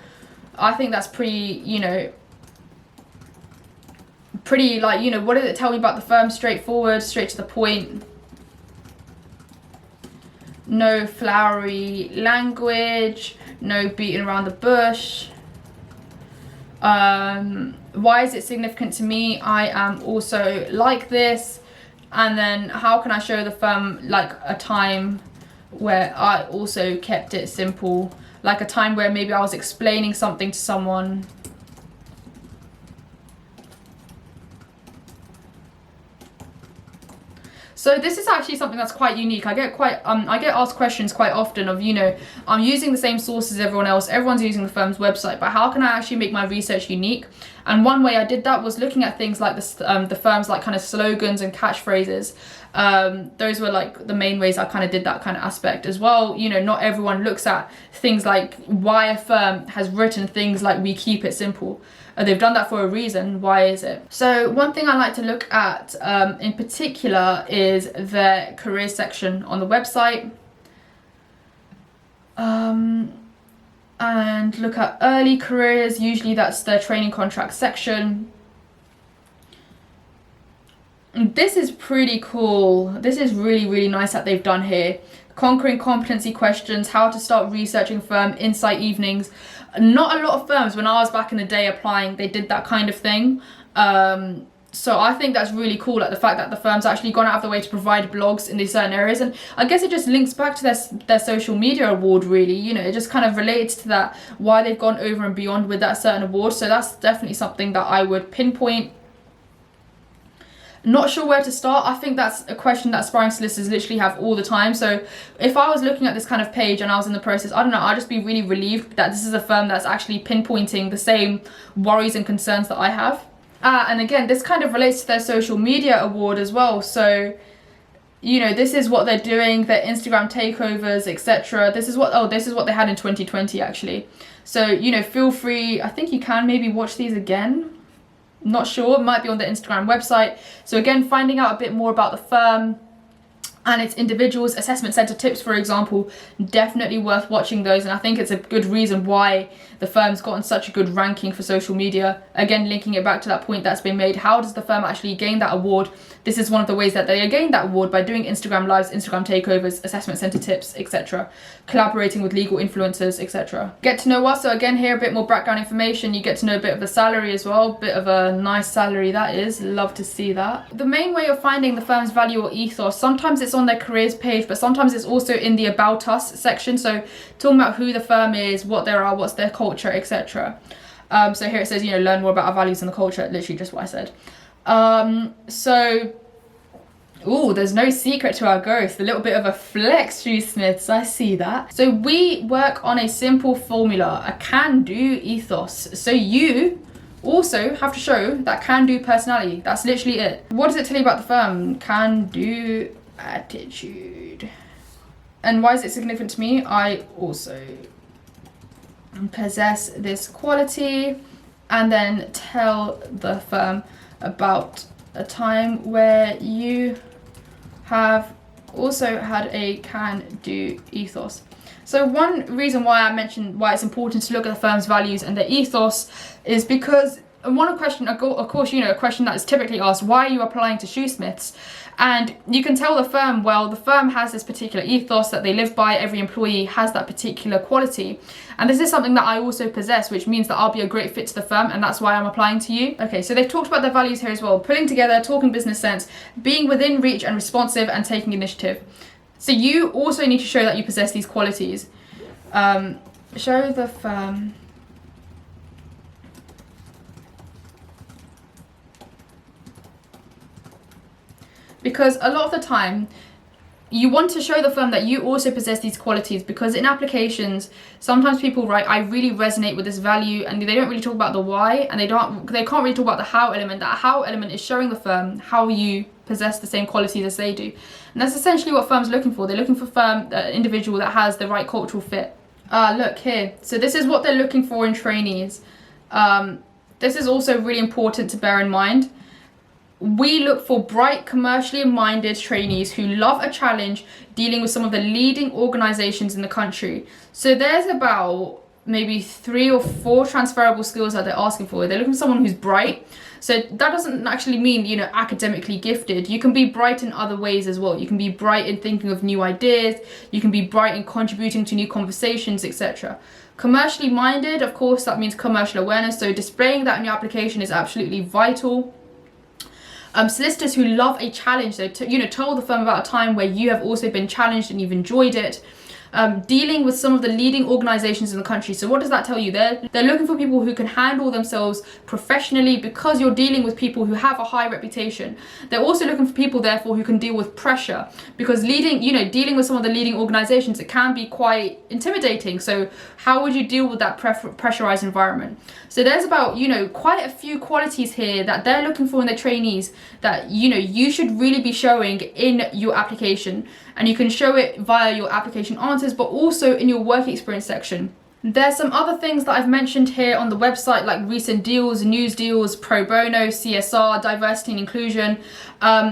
I think that's pretty, you know, pretty like, you know, what does it tell me about the firm? Straightforward, straight to the point. No flowery language, no beating around the bush. Why is it significant to me? I am also like this. And then how can I show the firm like a time where I also kept it simple, like a time where maybe I was explaining something to someone. So this is actually something that's quite unique. I get asked questions quite often of, you know, I'm using the same sources as everyone else. Everyone's using the firm's website, but how can I actually make my research unique? And one way I did that was looking at things like the firm's like kind of slogans and catchphrases. Those were like the main ways I kind of did that kind of aspect as well. You know, not everyone looks at things like why a firm has written things like we keep it simple. They've done that for a reason. Why is it? So one thing I like to look at in particular is their career section on the website. And look at early careers. Usually that's their training contract section. This is pretty cool. This is really, really nice that they've done here. Conquering competency questions, how to start researching firm, insight evenings. Not a lot of firms, when I was back in the day applying, they did that kind of thing. So I think that's really cool, like the fact that the firm's actually gone out of the way to provide blogs in these certain areas. And I guess it just links back to their social media award, really. You know, it just kind of relates to that, why they've gone over and beyond with that certain award. So that's definitely something that I would pinpoint. Not sure where to start. I think that's a question that aspiring solicitors literally have all the time. So if I was looking at this kind of page and I was in the process, I don't know, I'd just be really relieved that this is a firm that's actually pinpointing the same worries and concerns that I have. And again, this kind of relates to their social media award as well. So, you know, this is what they're doing, their Instagram takeovers, etc. This is what they had in 2020 actually. So, you know, feel free, I think you can maybe watch these again. Not sure, it might be on the Instagram website. So again, finding out a bit more about the firm and its individuals. Assessment center tips, for example, definitely worth watching those, and I think it's a good reason why the firm's gotten such a good ranking for social media. Again, linking it back to that point that's been made, how does the firm actually gain that award? This is one of the ways that they gained that award, by doing Instagram lives, Instagram takeovers, assessment center tips, etc., collaborating with legal influencers, etc. Get to know us. So again, here a bit more background information. You get to know a bit of the salary as well, bit of a nice salary that is, love to see that. The main way of finding the firm's value or ethos, sometimes it's on their careers page, but sometimes it's also in the about us section, so talking about who the firm is, what they are, what's their culture, etc. So here it says, you know, learn more about our values and the culture, literally just what I said. There's no secret to our growth. A little bit of a flex, Shoesmiths, I see that. So we work on a simple formula, a can-do ethos. So you also have to show that can-do personality. That's literally it. What does it tell you about the firm? Can-do attitude. And why is it significant to me? I also possess this quality. And then tell the firm about a time where you have also had a can-do ethos. So one reason why I mentioned why it's important to look at the firm's values and their ethos is because one question, of course, you know, a question that is typically asked, why are you applying to Shoesmiths? And you can tell the firm, well, the firm has this particular ethos that they live by, every employee has that particular quality. And this is something that I also possess, which means that I'll be a great fit to the firm, and that's why I'm applying to you. Okay, so they've talked about their values here as well. Pulling together, talking business sense, being within reach and responsive, and taking initiative. So you also need to show that you possess these qualities. Show the firm because a lot of the time you want to show the firm that you also possess these qualities, because in applications sometimes people write, I really resonate with this value, and they don't really talk about the why, and they can't really talk about the how element. That how element is showing the firm how you possess the same qualities as they do, and that's essentially what firms looking for. They're looking for individual that has the right cultural fit. Look here, so this is what they're looking for in trainees. This is also really important to bear in mind. We look for bright, commercially minded trainees who love a challenge, dealing with some of the leading organizations in the country. So there's about maybe 3 or 4 transferable skills that they're asking for. They're looking for someone who's bright. So that doesn't actually mean, you know, academically gifted. You can be bright in other ways as well. You can be bright in thinking of new ideas. You can be bright in contributing to new conversations, etc. Commercially minded, of course, that means commercial awareness. So displaying that in your application is absolutely vital. Solicitors who love a challenge, so tell the firm about a time where you have also been challenged and you've enjoyed it. Dealing with some of the leading organizations in the country. So what does that tell you? They're looking for people who can handle themselves professionally, because you're dealing with people who have a high reputation. They're also looking for people, therefore, who can deal with pressure, because dealing with some of the leading organizations, it can be quite intimidating. So how would you deal with that pressurized environment? So there's about, quite a few qualities here that they're looking for in their trainees that, you should really be showing in your application. And you can show it via your application answers, but also in your work experience section. There's some other things that I've mentioned here on the website, like recent deals, news deals, pro bono, CSR, diversity and inclusion.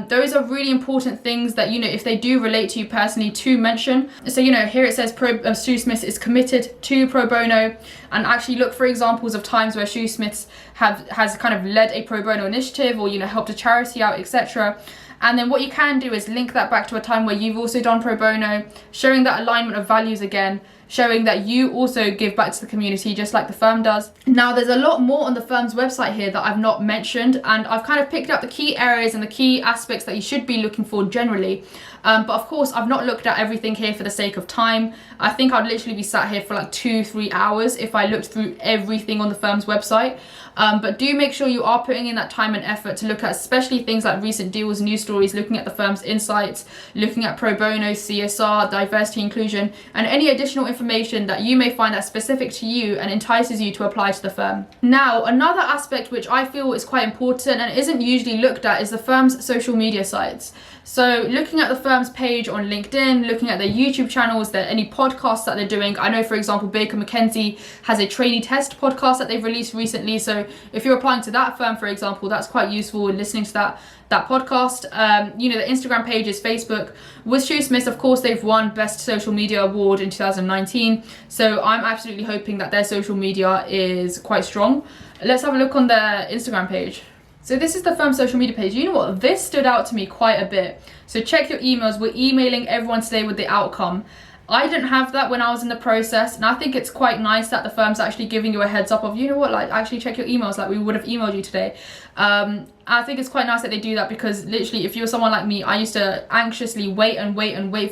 Those are really important things that, if they do relate to you personally, to mention. So, here it says Shoesmiths is committed to pro bono, and actually look for examples of times where Shoesmiths has kind of led a pro bono initiative, or, helped a charity out, etc. And then what you can do is link that back to a time where you've also done pro bono, showing that alignment of values again, showing that you also give back to the community just like the firm does. Now, there's a lot more on the firm's website here that I've not mentioned, and I've kind of picked up the key areas and the key aspects that you should be looking for generally. But of course, I've not looked at everything here for the sake of time. I think I'd literally be sat here for like 2-3 hours if I looked through everything on the firm's website. But do make sure you are putting in that time and effort to look at especially things like recent deals, news stories, looking at the firm's insights, looking at pro bono, CSR, diversity, inclusion, and any additional information that you may find that's specific to you and entices you to apply to the firm. Now, another aspect which I feel is quite important and isn't usually looked at is the firm's social media sites. So looking at the firm's page on LinkedIn, looking at their YouTube channels, any podcasts that they're doing. I know, for example, Baker McKenzie has a trainee test podcast that they've released recently. So if you're applying to that firm, for example, that's quite useful in listening to that podcast. The Instagram pages, Facebook. With Shoesmiths, of course, they've won Best Social Media Award in 2019. So I'm absolutely hoping that their social media is quite strong. Let's have a look on their Instagram page. So this is the firm's social media page. You know what? This stood out to me quite a bit. So check your emails. We're emailing everyone today with the outcome. I didn't have that when I was in the process, and I think it's quite nice that the firm's actually giving you a heads up of, you know what, like, actually check your emails, like we would have emailed you today. I think it's quite nice that they do that, because literally, if you're someone like me, I used to anxiously wait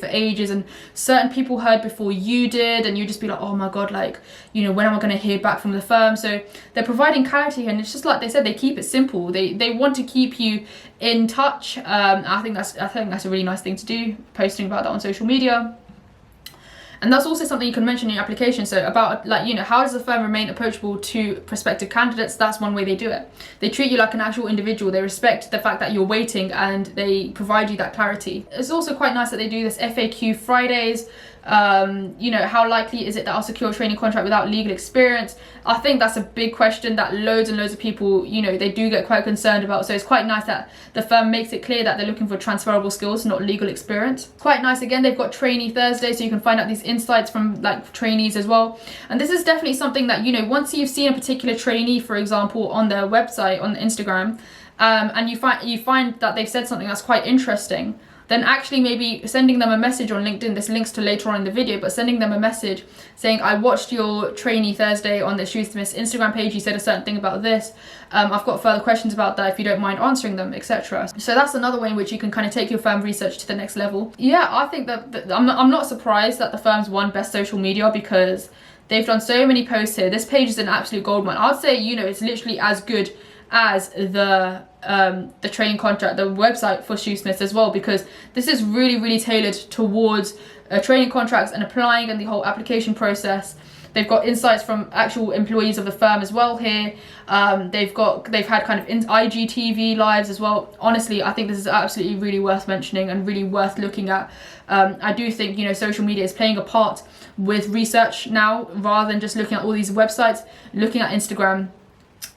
for ages, and certain people heard before you did, and you just be like, oh my god, like, when am I going to hear back from the firm? So they're providing clarity here, and it's just like they said, they keep it simple. They want to keep you in touch. I think that's a really nice thing to do, posting about that on social media. And that's also something you can mention in your application. So about, how does the firm remain approachable to prospective candidates? That's one way they do it. They treat you like an actual individual. They respect the fact that you're waiting, and they provide you that clarity. It's also quite nice that they do this FAQ Fridays. How likely is it that I'll secure a training contract without legal experience? I think that's a big question that loads and loads of people, they do get quite concerned about. So it's quite nice that the firm makes it clear that they're looking for transferable skills, not legal experience. Quite nice. Again, they've got Trainee Thursday, so you can find out these insights from trainees as well. And this is definitely something that, once you've seen a particular trainee, for example, on their website, on Instagram, and you find that they've said something that's quite interesting, then actually maybe sending them a message on LinkedIn, this links to later on in the video, but sending them a message saying, I watched your Trainee Thursday on the Shoesmiths Instagram page, you said a certain thing about this, I've got further questions about that if you don't mind answering them, etc. So that's another way in which you can kind of take your firm research to the next level. Yeah, I think that I'm not surprised that the firm's won Best Social Media, because they've done so many posts here. This page is an absolute goldmine. I'd say, it's literally as good as the training contract, the website for Shoesmiths as well, because this is really, really tailored towards training contracts and applying and the whole application process. They've got insights from actual employees of the firm as well here. They've had kind of IGTV lives as well. Honestly, I think this is absolutely really worth mentioning and really worth looking at. I do think, social media is playing a part with research now, rather than just looking at all these websites, looking at Instagram,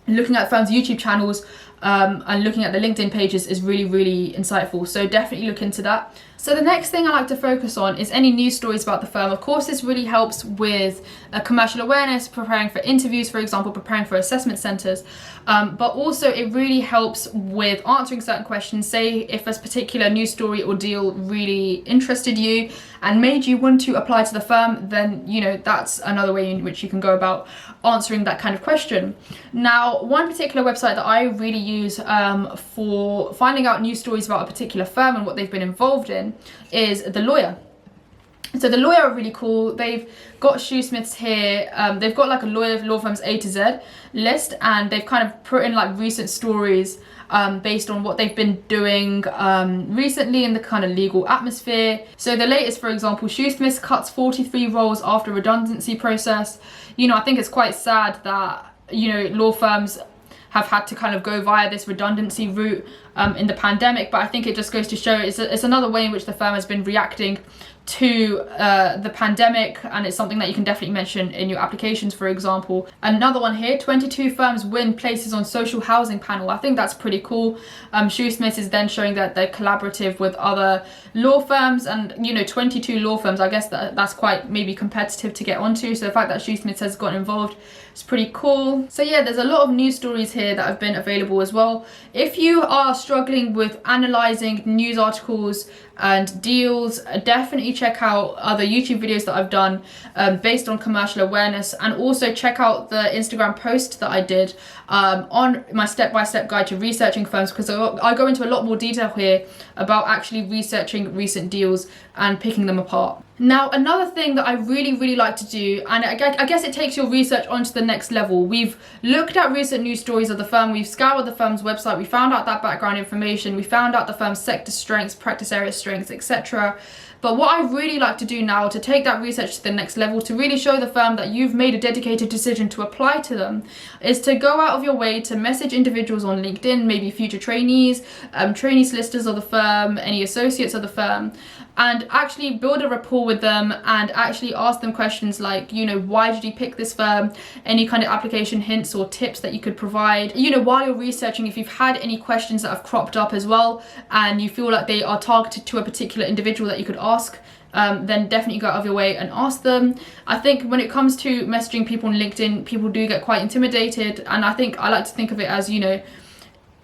looking at firms' YouTube channels, and looking at the LinkedIn pages is really, really insightful. So definitely look into that. So the next thing I like to focus on is any news stories about the firm. Of course, this really helps with commercial awareness, preparing for interviews, for example, preparing for assessment centres. But also it really helps with answering certain questions. Say if a particular news story or deal really interested you and made you want to apply to the firm, then, that's another way in which you can go about answering that kind of question. Now, one particular website that I really use for finding out news stories about a particular firm and what they've been involved in is The Lawyer. So The Lawyer are really cool. They've got Shoesmiths here. They've got like a law firm's A to Z list, and they've kind of put in like recent stories based on what they've been doing recently in the kind of legal atmosphere. So the latest, for example, Shoesmiths cuts 43 roles after redundancy process. I think it's quite sad that, law firms have had to kind of go via this redundancy route in the pandemic, but I think it just goes to show it's another way in which the firm has been reacting to the pandemic, and it's something that you can definitely mention in your applications, for example. Another one here, 22 firms win places on social housing panel. I think that's pretty cool. Shoesmiths is then showing that they're collaborative with other law firms, and 22 law firms, I guess that's quite maybe competitive to get onto, so the fact that Shoesmiths has got involved is pretty cool. So yeah, there's a lot of news stories here that have been available as well. If you are struggling with analysing news articles and deals, definitely check out other YouTube videos that I've done based on commercial awareness, and also check out the Instagram post that I did on my step-by-step guide to researching firms, because I go into a lot more detail here about actually researching recent deals and picking them apart. Now, another thing that I really like to do, and I guess it takes your research onto the next level. We've looked at recent news stories of the firm, we've scoured the firm's website, we found out that background information, we found out the firm's sector strengths, practice area strengths, etc. But what I really like to do now to take that research to the next level, to really show the firm that you've made a dedicated decision to apply to them, is to go out of your way to message individuals on LinkedIn, maybe future trainees, trainee solicitors of the firm, any associates of the firm, and actually build a rapport with them and actually ask them questions like, you know, why did you pick this firm? Any kind of application hints or tips that you could provide. You know, while you're researching, if you've had any questions that have cropped up as well and you feel like they are targeted to a particular individual that you could ask, then definitely go out of your way and ask them. I think when it comes to messaging people on LinkedIn, people do get quite intimidated, and I like to think of it as, you know,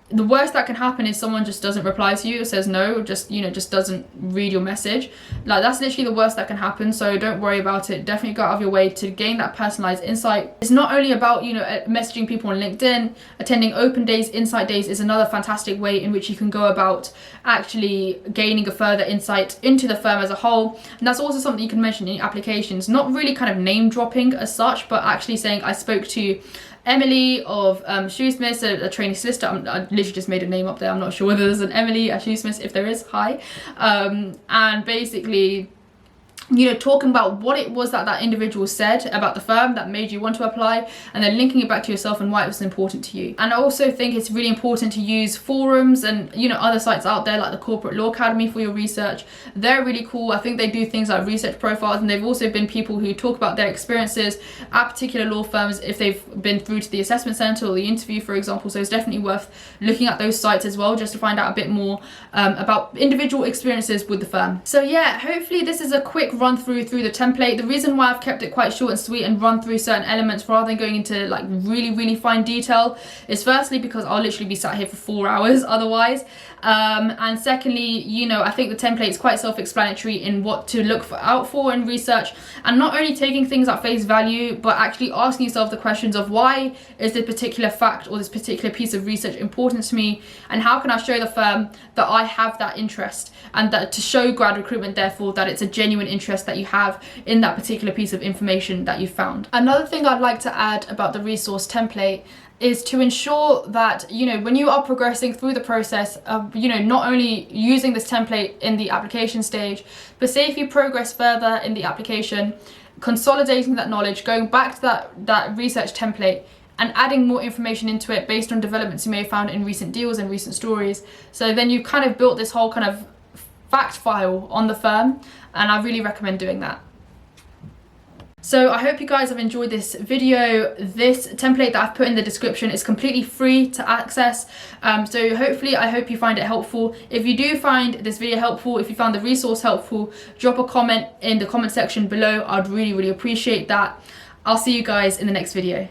the worst that can happen is someone just doesn't reply to you or says no, or just, you know, just doesn't read your message. Like, that's literally the worst that can happen, so don't worry about it. Definitely go out of your way to gain that personalized insight. It's not only about, you know, messaging people on LinkedIn. Attending open days, insight days is another fantastic way in which you can go about actually gaining a further insight into the firm as a whole. And that's also something you can mention in your applications, not really kind of name dropping as such, but actually saying, I spoke to Emily of Shoesmiths, a trainee solicitor. I literally just made a name up there. I'm not sure whether there's an Emily at Shoesmiths. If there is, hi. And basically, you know, talking about what it was that individual said about the firm that made you want to apply, and then linking it back to yourself and why it was important to you. And I also think it's really important to use forums and, you know, other sites out there like the Corporate Law Academy for your research. They're really cool. I think they do things like research profiles, and they've also been people who talk about their experiences at particular law firms if they've been through to the assessment centre or the interview, for example. So it's definitely worth looking at those sites as well, just to find out a bit more about individual experiences with the firm. So yeah, hopefully this is a quick run through the template. The reason why I've kept it quite short and sweet and run through certain elements rather than going into like really fine detail is firstly because I'll literally be sat here for 4 hours otherwise, and secondly, you know, I think the template is quite self-explanatory in what to look out for in research, and not only taking things at face value but actually asking yourself the questions of why is this particular fact or this particular piece of research important to me, and how can I show the firm that I have that interest, and that to show grad recruitment therefore that it's a genuine interest that you have in that particular piece of information that you found. Another thing I'd like to add about the resource template is to ensure that, you know, when you are progressing through the process of, you know, not only using this template in the application stage, but say if you progress further in the application, consolidating that knowledge, going back to that research template and adding more information into it based on developments you may have found in recent deals and recent stories. So then you've kind of built this whole kind of fact file on the firm, and I really recommend doing that. So I hope you guys have enjoyed this video. This template that I've put in the description is completely free to access. So hopefully, I hope you find it helpful. If you do find this video helpful, if you found the resource helpful, drop a comment in the comment section below. I'd really appreciate that. I'll see you guys in the next video.